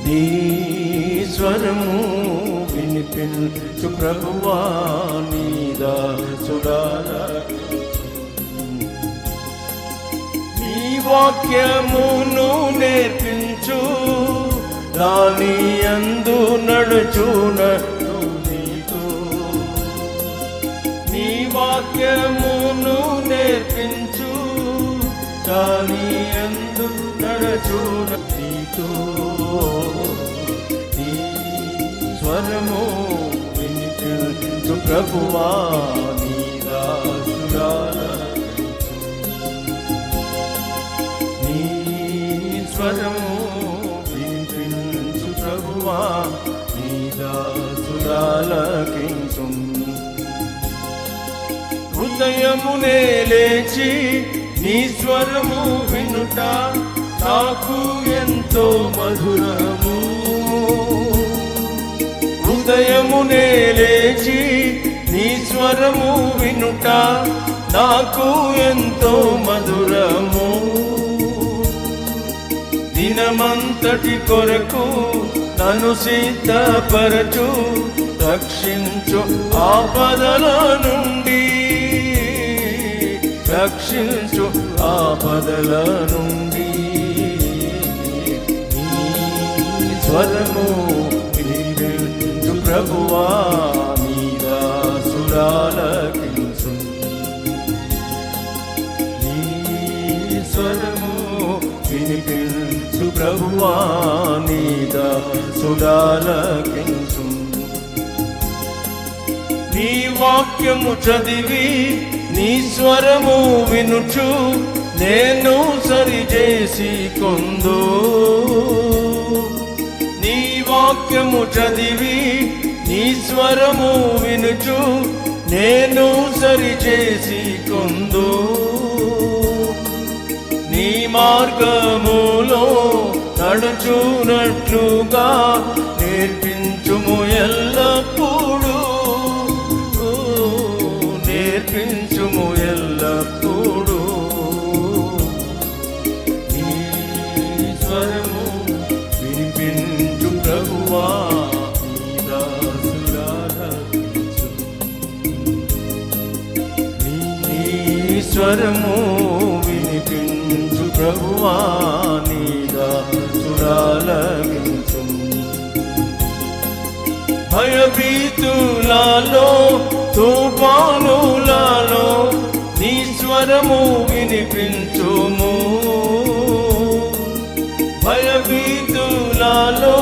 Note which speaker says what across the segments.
Speaker 1: నీ స్వరము వినిపించు ప్రభువా, నీ దాసురాలకించు. నీ వాక్యమును నేర్పించు, దాని యందు నడుచునట్లు నీతో. నీ వాక్యమును నేర్పించు, దాని యందు నడుచునట్లు నీతో. నీ స్వరము వినిపించు ప్రభువా, నీ దాసురాలకించు. నీ స్వరము వినిపించు ప్రభువా, నీ దాసురాలకించు. హృదయమునే లేచి నీ స్వరము వినుట నాకు ఎంతో మధురము. హృదయమునే లేచి నీ స్వరము వినుట నాకు ఎంతో మధురము. దినమంతటి కొరకు నన్ను సిద్ధపరచు, రక్షించు ఆపదల నుండి, రక్షించు ఆపదల నుండి. నీ స్వరము వినిపించు ప్రభువా, నీ దాసురాలకించు. నీ స్వరము వినిపించు ప్రభువా, నీ దాసురాలకించు. నీ వాక్యము చదివి నీ స్వరము వినుచు నేను సరిచేసి కొందు. నీ వాక్యము చదివి నీ స్వరము వినుచు నేను సరిచేసి కొందు. నీ మార్గములో నడుచునట్లుగా నేర్పించుము ఎల్లప్పుడూ, నేర్పించుము ఎల్లప్పుడూ. నీ స్వరము వినిపించు ప్రభువా, నీ దాసురాలకించు. నీ స్వరము వినిపించు ప్రభువా, నీ దాసురాలకించు. భయభీతులలో తుఫానులలో నీ స్వరము వినిపించుము. భయభీతులలో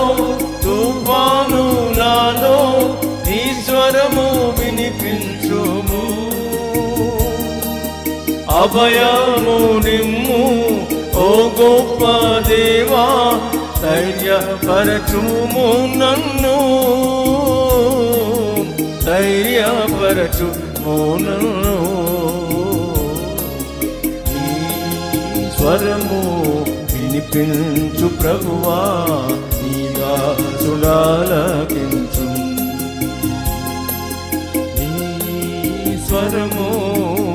Speaker 1: తుఫానులలో నీ స్వరము వినిపించుము. అభయము నిమ్ము ఓ గొప్ప దేవా, ధైర్యపరచుము నన్ను, ధైర్యపరచుము నన్ను. నీ స్వరము వినిపించు ప్రభువా, నీ దాసురాలకించు. నీ స్వరము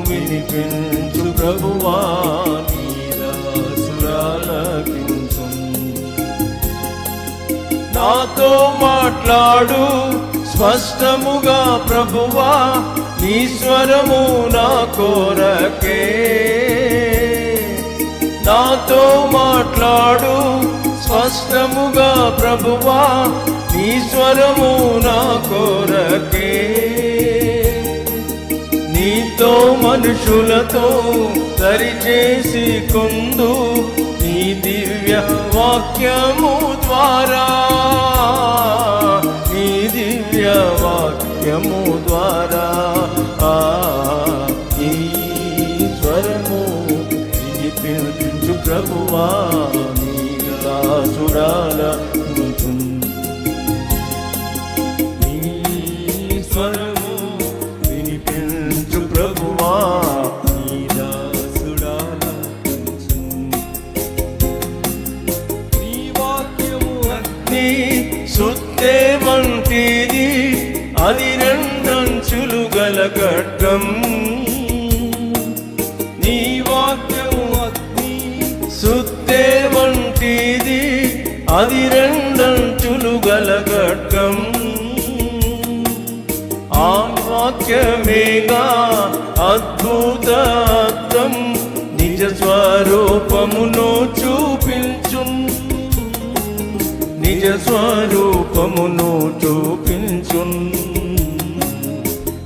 Speaker 1: వినిపించు ప్రభువా, నీ దాసురాలకించు. నాతో మాట్లాడు స్పష్టముగా ప్రభువా, నీ స్వరము నా కోరకే. నాతో మాట్లాడు స్పష్టముగా ప్రభువా, నీ స్వరము నా కోరకే. నీతో మనుషులతో సరిచేసి కొందు, నీ దివ్య వాక్యము ద్వారా, నీ దివ్య వాక్యము ద్వారా. నీ స్వరము వినిపించు ప్రభువా, నీ దాసురాలకించు. నీ స్వరము వినిపించు ప్రభువా, నీ దాసురాలకించు. నీ వాక్యము అగ్ని సుత్తే వంటిది, అది రెండంచులు గల ఖడ్గం. నీ వాక్యము అగ్ని సుత్తే వంటిది, అది రెండంచులు గల ఖడ్గం ఆ వాక్యమేగా అద్భుత అర్థం నిజ స్వరూపమును చూపించున్ నిజ స్వరూపమును చూపించున్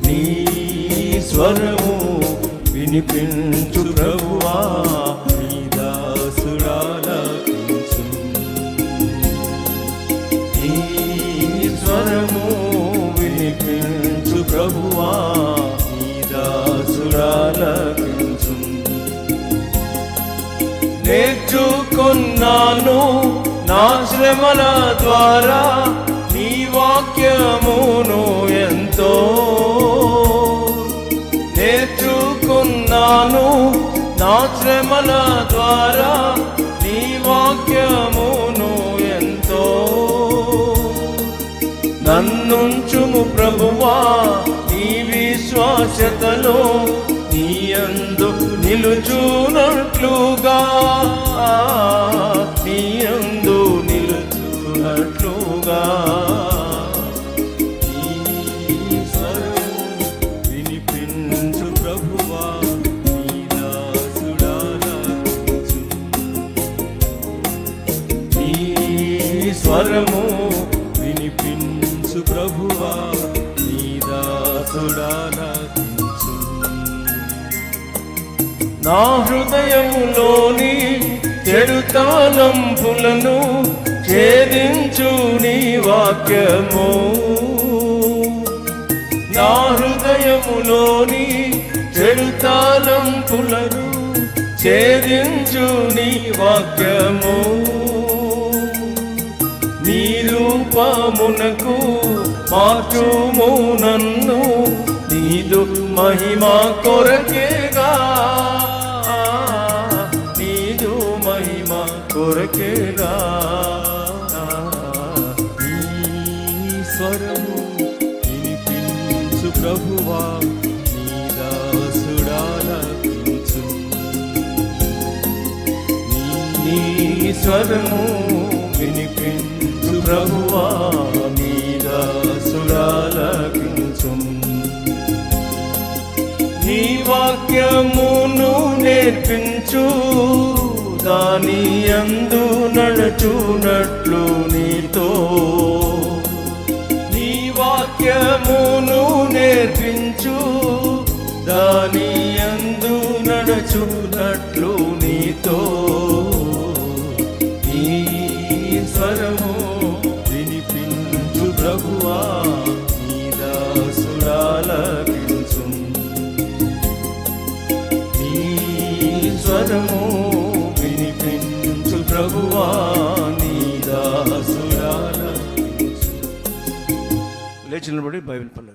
Speaker 1: నీ స్వరము వినిపించు ప్రభువా నీ దాసుడాలకించు నీ స్వరము వినిపించు ప్రభువా నీ దాసుడాలకించు నేర్చుకున్నాను నా శ్రమల ద్వారా నీ వాక్యమును ఎంతో నేర్చుకున్నాను నా శ్రమల ద్వారా నీ వాక్యమును ఎంతో నన్నుంచుము ప్రభువా నీ విశ్వాసతలో నీ యందు నిలుచునట్లుగా నీ యందు నిలుచునట్లుగా నీ స్వరము వినిపించు ప్రభువా నీ దాసుడాలకించు నీ స్వరము వినిపించు ప్రభువా నీ దాసుడాలకించు నా హృదయములోని చెడు తలంపులను ఛేదించు నీ వాక్యము నా హృదయములోని చెడు తలంపులను ఛేదించు నీ వాక్యము నీ రూపమునకు మార్చుము నన్ను నీదు మహిమా కొరకేగా నీదు మహిమా కొరకేగా నీ స్వరము వినిపించు ప్రభువా నీ దాసుడాలకించు నీ స్వరము వినిపించు ప్రభువా నీ దాసుడాలకించు నీ వాక్యమును నేర్పించు దాని యందు నడుచునట్లు నీతో నీ వాక్యమును నేర్పించు దాని యందు నడుచునట్లు నీతో నీ స్వరము వినిపించు ప్రభువా నీ దాసుడాలకించు నీ స్వరము వినిపించు ప్రభువా నీ దాసుడాలకించు లేచి నిలబడి బైబిల్ పల్లె